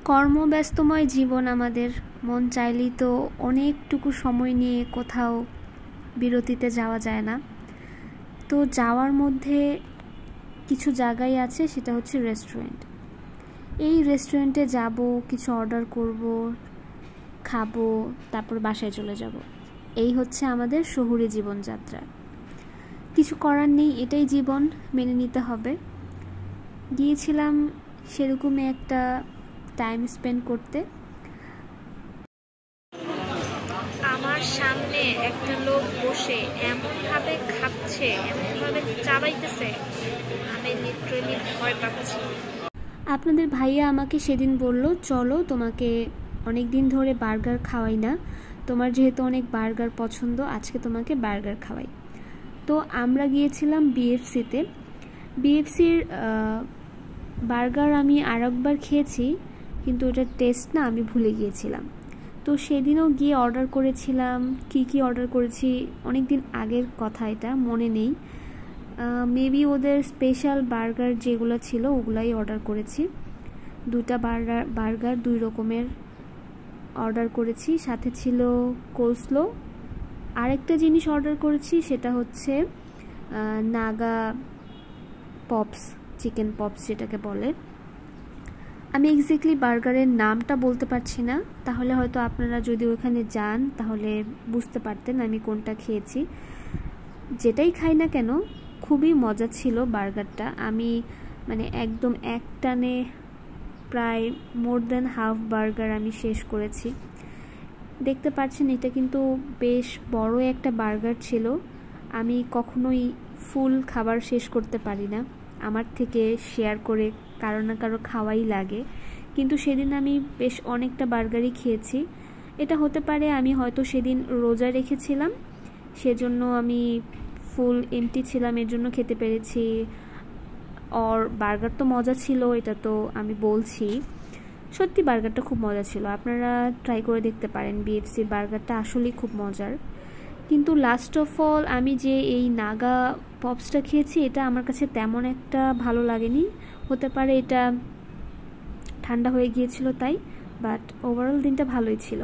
কর্মব্যস্তময় জীবন আমাদের, মন চাইলেই তো অনেকটুকু সময় নিয়ে কোথাও বিরতিতে যাওয়া যায় না। তো যাওয়ার মধ্যে কিছু জায়গায় আছে, সেটা হচ্ছে রেস্টুরেন্ট। এই রেস্টুরেন্টে যাব, কিছু অর্ডার করব, খাবো, তারপর বাসায় চলে যাব। এই হচ্ছে আমাদের শহুরে জীবনযাত্রা। কিছু করার নেই, এটাই জীবন, মেনে নিতে হবে। গিয়েছিলাম সেরকমই একটা টাইম স্পেন্ড করতে। আমার সামনে একটা লোক বসে এমনভাবে খাচ্ছে, এমনভাবে চাবাইতেছে, আমি লিটারালি ভয় পাচ্ছি। আপনাদের ভাইয়া আমাকে সেদিন বলল, চলো তোমাকে অনেক দিন ধরে বার্গার খাওয়াই না, তোমার যেহেতু অনেক বার্গার পছন্দ, আজকে তোমাকে বার্গার খাওয়াই। তো আমরা গিয়েছিলাম বিএফসিতে। বিএফসির বার্গার আমি আরেকবার খেয়েছি, কিন্তু ওটার টেস্ট না আমি ভুলে গিয়েছিলাম। তো সেদিনও গিয়ে অর্ডার করেছিলাম। কি অর্ডার করেছি অনেক দিন আগের কথা, এটা মনে নেই। মেবি ওদের স্পেশাল বার্গার যেগুলো ছিল ওগুলাই অর্ডার করেছি। দুটা বার্গার 2 রকমের অর্ডার করেছি, সাথে ছিল কোলস্লো। আরেকটা জিনিস অর্ডার করেছি, সেটা হচ্ছে নাগা পপস, চিকেন পপস যেটাকে বলে। আমি এক্স্যাক্টলি বার্গারের নামটা বলতে পারছি না, তাহলে হয়তো আপনারা যদি ওখানে যান তাহলে বুঝতে পারতেন আমি কোনটা খেয়েছি। যেটাই খাই না কেন, খুবই মজা ছিল বার্গারটা। আমি একদম একটানে প্রায় মোর দ্যান হাফ বার্গার আমি শেষ করেছি। দেখতে পাচ্ছেন এটা কিন্তু বেশ বড় একটা বার্গার ছিল। আমি কখনোই ফুল খাবার শেষ করতে পারি না, আমার থেকে শেয়ার করে কারো না কারো খাওয়াই লাগে। কিন্তু সেদিন আমি বেশ অনেকটা বার্গারই খেয়েছি। এটা হতে পারে আমি হয়তো সেদিন রোজা রেখেছিলাম, সেজন্য আমি ফুল এমটি ছিলাম, এর জন্য খেতে পেরেছি। আর বার্গার তো মজা ছিল, এটা তো আমি বলছি। সত্যি বার্গারটা খুব মজা ছিল, আপনারা ট্রাই করে দেখতে পারেন। বিএফসির বার্গারটা আসলেই খুব মজার। কিন্তু লাস্ট অফ অল আমি যে এই নাগা পপসটা খেয়েছি, এটা আমার কাছে তেমন একটা ভালো লাগেনি। হতে পারে এটা ঠান্ডা হয়ে গিয়েছিল তাই, বাট ওভারঅল দিনটা ভালোই ছিল।